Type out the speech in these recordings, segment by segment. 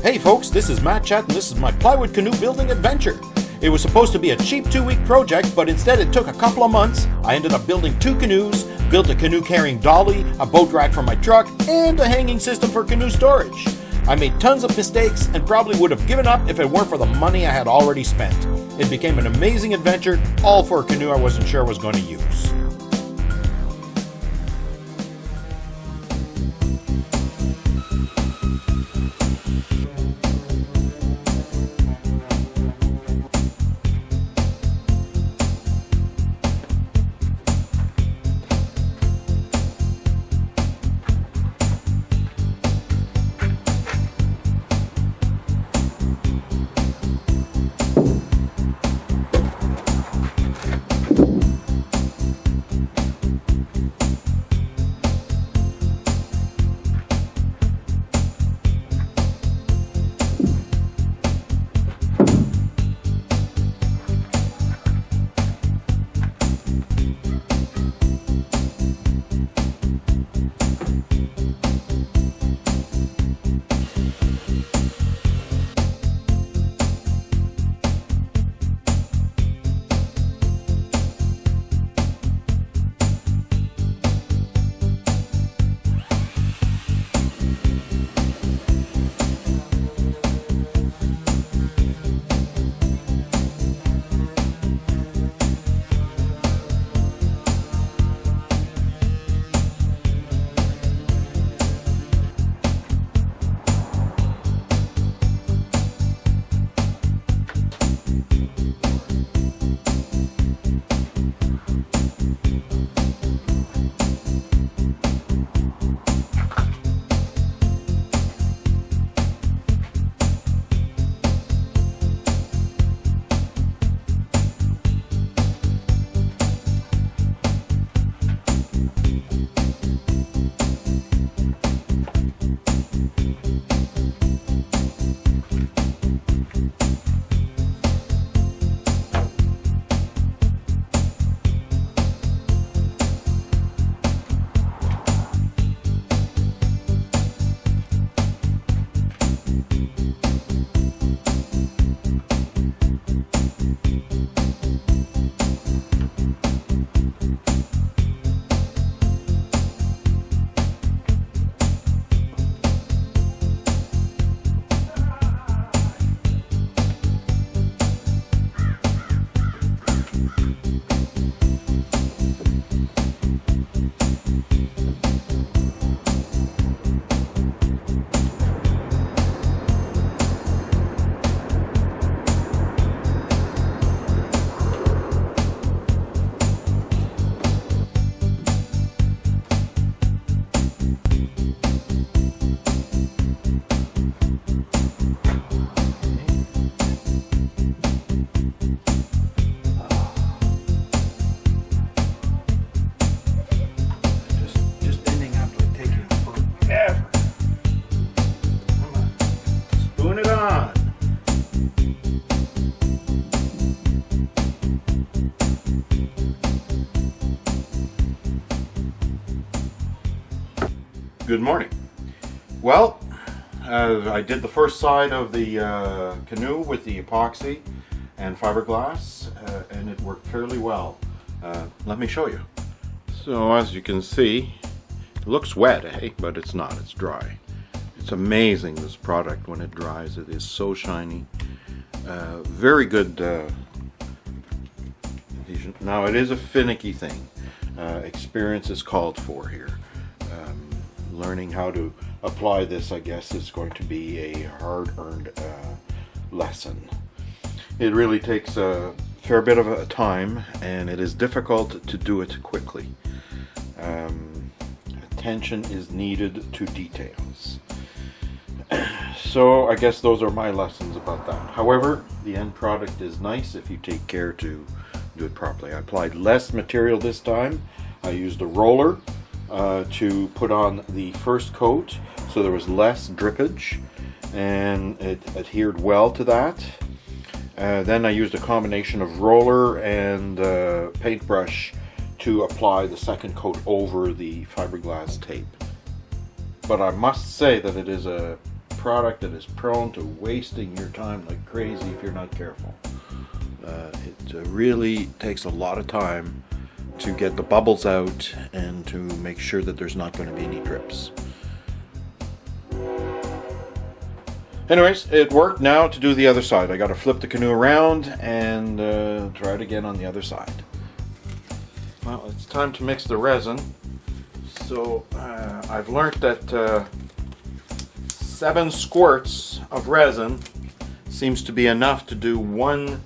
Hey folks, this is Matt Chat and this is my plywood canoe building adventure. It was supposed to be a cheap 2-week project, but instead it took a couple of months. I ended up building 2 canoes, built a canoe carrying dolly, a boat rack for my truck, and a hanging system for canoe storage. I made tons of mistakes and probably would have given up if it weren't for the money I had already spent. It became an amazing adventure, all for a canoe I wasn't sure I was going to use. Good morning. Well, I did the first side of the canoe with the epoxy and fiberglass, and it worked fairly well. Let me show you. So as you can see, it looks wet, but it's not, it's dry. It's amazing, this product, when it dries. It is so shiny. Very good adhesion. Now it is a finicky thing. Experience is called for here. Learning how to apply this, I guess, is going to be a hard-earned lesson. It really takes a fair bit of a time, and it is difficult to do it quickly. Attention is needed to details. So I guess those are my lessons about that. However, the end product is nice if you take care to do it properly. I applied less material this time. I used a roller to put on the first coat, so there was less drippage, and it adhered well to that. Then I used a combination of roller and paintbrush to apply the second coat over the fiberglass tape. But I must say that it is a product that is prone to wasting your time like crazy if you're not careful. It really takes a lot of time to get the bubbles out and to make sure that there's not going to be any drips. Anyways, it worked. Now to do the other side. I got to flip the canoe around and try it again on the other side. Well, it's time to mix the resin. So I've learned that 7 squirts of resin seems to be enough to do one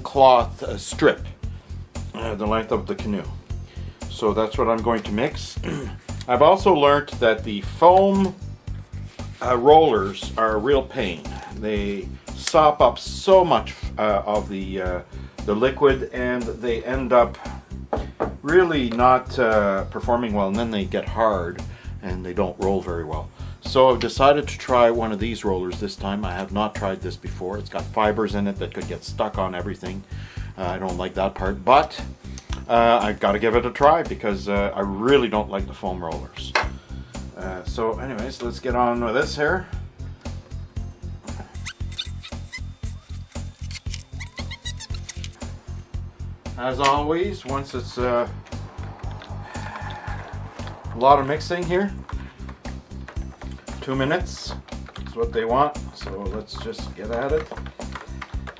cloth strip, the length of the canoe. So that's what I'm going to mix. I've also learned that the foam rollers are a real pain. They sop up so much of the liquid, and they end up really not performing well, and then they get hard and they don't roll very well. So I've decided to try one of these rollers this time. I have not tried this before. It's got fibers in it that could get stuck on everything. I don't like that part, but I've got to give it a try because I really don't like the foam rollers. So anyways, let's get on with this here. As always, once it's a lot of mixing here, 2 minutes is what they want, so let's just get at it.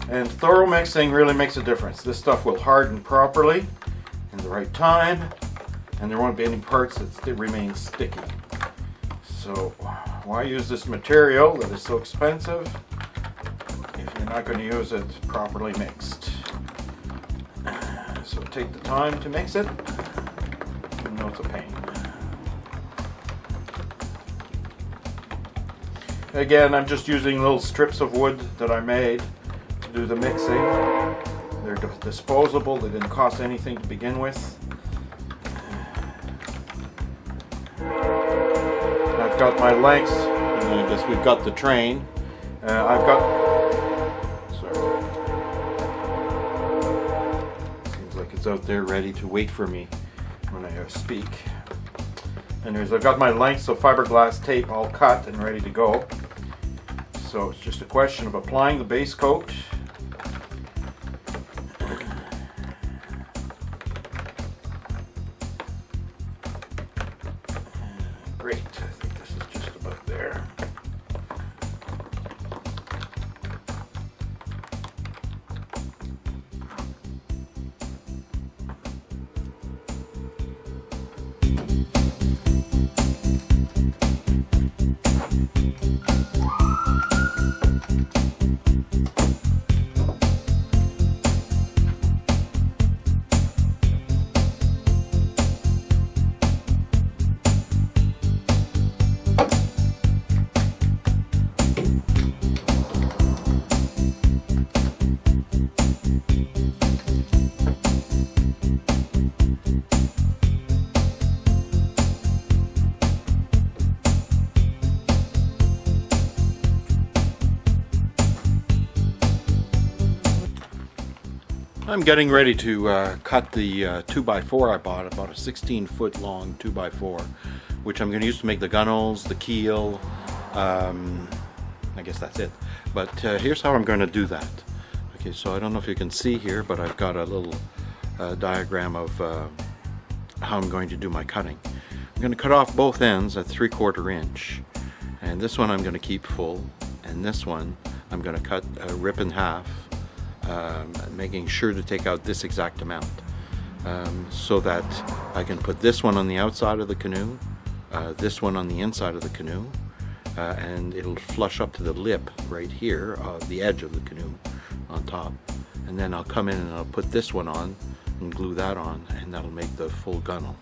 And thorough mixing really makes a difference. This stuff will harden properly in the right time, and there won't be any parts that remain sticky. So why use this material that is so expensive if you're not going to use it properly mixed? So take the time to mix it, even though it's a pain. Again, I'm just using little strips of wood that I made to do the mixing. They're disposable, they didn't cost anything to begin with. I've got my lengths, and I guess we've got the train. Seems like it's out there ready to wait for me when I speak. Anyways, I've got my lengths of fiberglass tape all cut and ready to go. So it's just a question of applying the base coat. Great, I think this is just about there. I'm getting ready to cut the 2x4 I bought, about a 16-foot long 2x4, which I'm going to use to make the gunnels, the keel, I guess that's it. But here's how I'm going to do that. Okay, so I don't know if you can see here, but I've got a little diagram of how I'm going to do my cutting. I'm going to cut off both ends at 3/4 inch, and this one I'm going to keep full, and this one I'm going to cut rip in half, making sure to take out this exact amount, so that I can put this one on the outside of the canoe, this one on the inside of the canoe, and it'll flush up to the lip right here, the edge of the canoe on top, and then I'll come in and I'll put this one on and glue that on, and that'll make the full gunnel.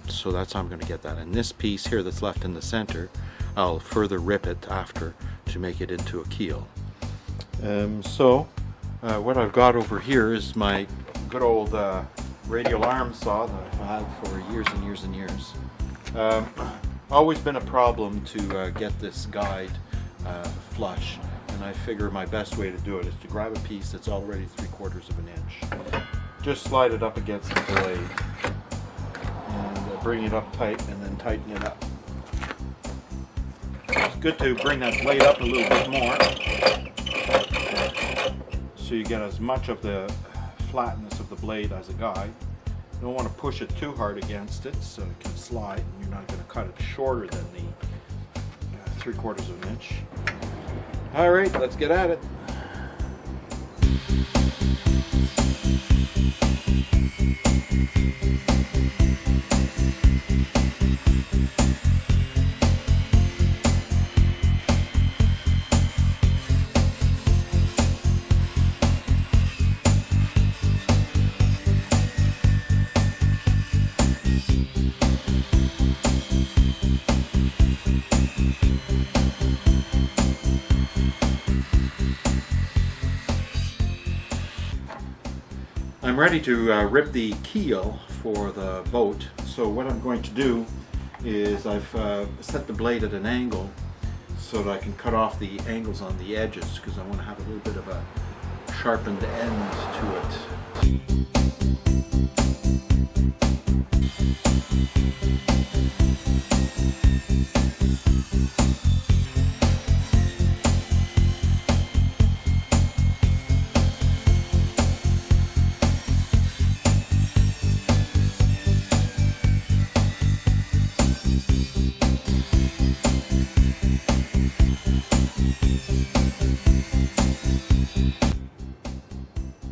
So that's how I'm going to get that. And this piece here that's left in the center, I'll further rip it after to make it into a keel. What I've got over here is my good old radial arm saw that I've had for years and years and years. Always been a problem to get this guide flush, and I figure my best way to do it is to grab a piece that's already 3/4 inch, just slide it up against the blade and bring it up tight, and then tighten it up. It's good to bring that blade up a little bit more so you get as much of the flatness of the blade as a guide. You don't want to push it too hard against it so it can slide, and you're not going to cut it shorter than the 3/4 of an inch. All right, let's get at it. I'm ready to rip the keel for the boat. So what I'm going to do is I've set the blade at an angle so that I can cut off the angles on the edges, because I want to have a little bit of a sharpened end to it.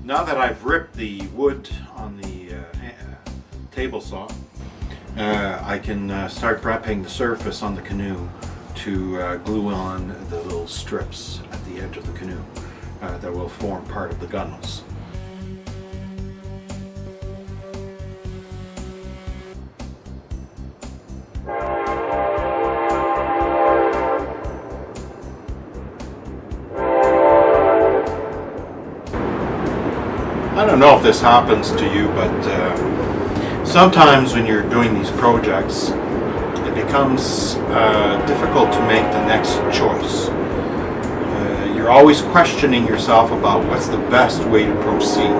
Now that I've ripped the wood on the table saw, I can start prepping the surface on the canoe to glue on the little strips at the edge of the canoe that will form part of the gunnels. I don't know if this happens to you, but sometimes when you're doing these projects, it becomes difficult to make the next choice. You're always questioning yourself about what's the best way to proceed.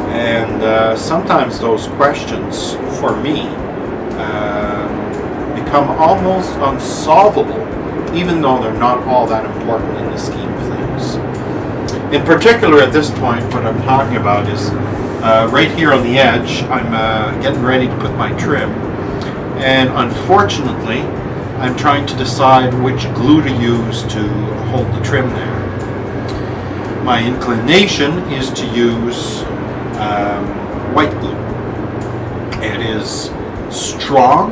And sometimes those questions, for me, become almost unsolvable, even though they're not all that important in the scheme of things. In particular, at this point, what I'm talking about is right here on the edge. I'm getting ready to put my trim, and unfortunately, I'm trying to decide which glue to use to hold the trim there. My inclination is to use white glue. It is strong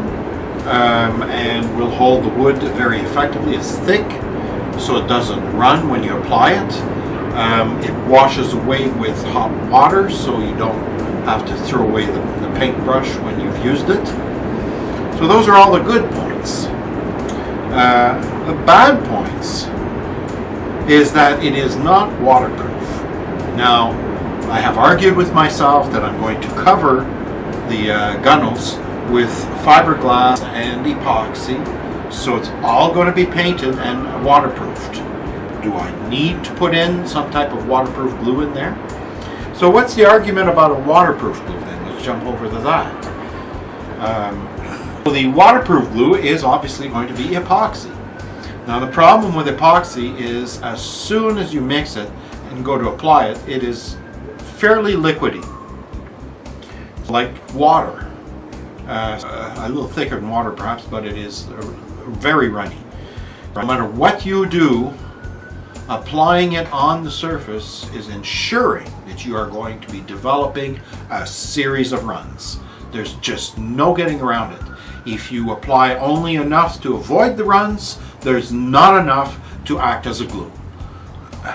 and will hold the wood very effectively. It's thick, so it doesn't run when you apply it. It washes away with hot water, so you don't have to throw away the paintbrush when you've used it. So those are all the good points. The bad points is that it is not waterproof. Now, I have argued with myself that I'm going to cover the gunnels with fiberglass and epoxy, so it's all going to be painted and waterproofed. Do I need to put in some type of waterproof glue in there? So what's the argument about a waterproof glue then? Let's jump over to that. So the waterproof glue is obviously going to be epoxy. Now the problem with epoxy is as soon as you mix it and go to apply it, it is fairly liquidy, like water. A little thicker than water perhaps, but it is very runny. No matter what you do, applying it on the surface is ensuring that you are going to be developing a series of runs. There's just no getting around it. If you apply only enough to avoid the runs, there's not enough to act as a glue.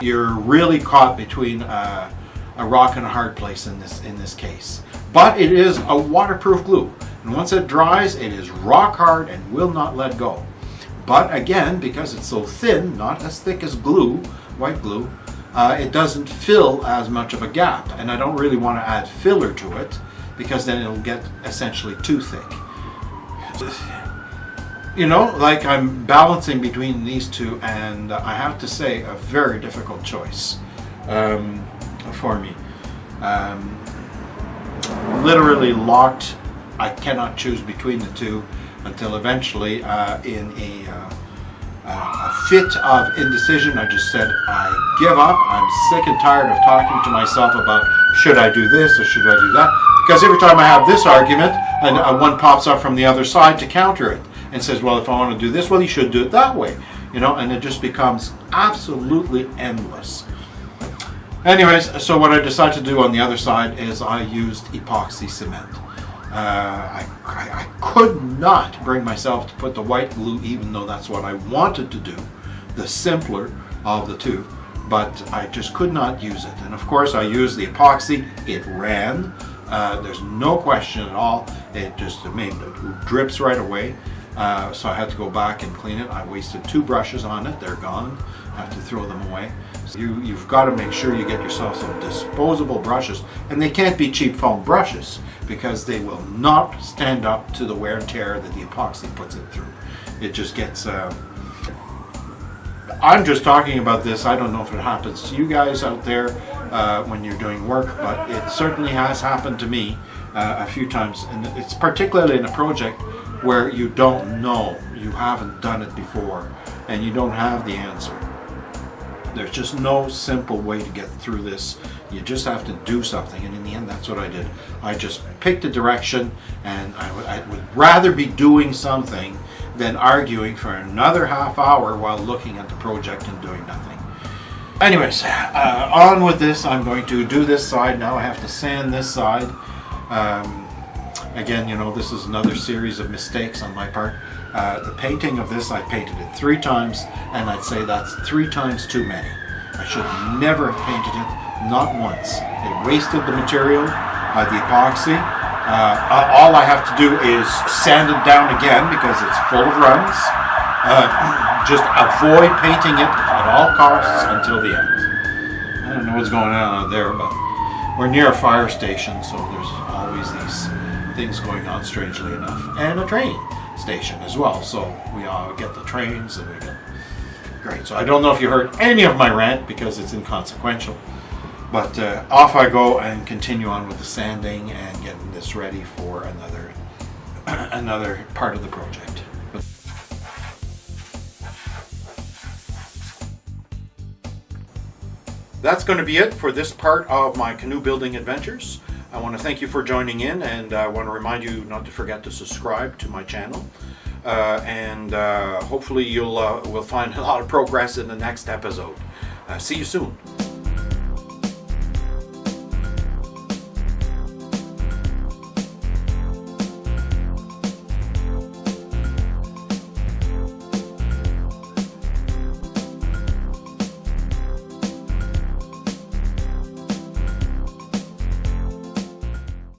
You're really caught between a rock and a hard place in this case. But it is a waterproof glue, and once it dries, it is rock hard and will not let go. But again, because it's so thin, not as thick as glue, white glue, it doesn't fill as much of a gap. And I don't really want to add filler to it, because then it'll get essentially too thick. You know, like I'm balancing between these two, and I have to say, a very difficult choice for me. Literally locked. I cannot choose between the two until eventually in a fit of indecision. I just said, I give up. I'm sick and tired of talking to myself about should I do this or should I do that? Because every time I have this argument, and one pops up from the other side to counter it and says, well, if I want to do this, well, you should do it that way. You know, and it just becomes absolutely endless. Anyways, so what I decided to do on the other side is I used epoxy cement. I could not bring myself to put the white glue, even though that's what I wanted to do, the simpler of the two, but I just could not use it. And of course I used the epoxy. It ran. There's no question at all. It just made it drips right away. So I had to go back and clean it. I wasted 2 brushes on it. They're gone. I have to throw them away. So you've got to make sure you get yourself some disposable brushes, and they can't be cheap foam brushes because they will not stand up to the wear and tear that the epoxy puts it through. It just gets I'm just talking about this. I don't know if it happens to you guys out there when you're doing work, but it certainly has happened to me a few times, and it's particularly in a project where you don't know, you haven't done it before, and you don't have the answer. There's just no simple way to get through this. You just have to do something, and in the end, that's what I did. I just picked a direction, and I would rather be doing something than arguing for another half hour while looking at the project and doing nothing. Anyways, on with this. I'm going to do this side now. I have to sand this side. Again, you know, this is another series of mistakes on my part. The painting of this, I painted it 3 times, and I'd say that's 3 times too many. I should never have painted it, not once. It wasted the material, the epoxy. All I have to do is sand it down again because it's full of runs. Just avoid painting it at all costs until the end. I don't know what's going on out there, but we're near a fire station, so there's always these things going on, strangely enough, and a train station as well, so we all get the trains and we get great. So I don't know if you heard any of my rant because it's inconsequential, but off I go and continue on with the sanding and getting this ready for another part of the project. That's going to be it for this part of my canoe building adventures. I want to thank you for joining in, and I want to remind you not to forget to subscribe to my channel. Hopefully we'll find a lot of progress in the next episode. See you soon.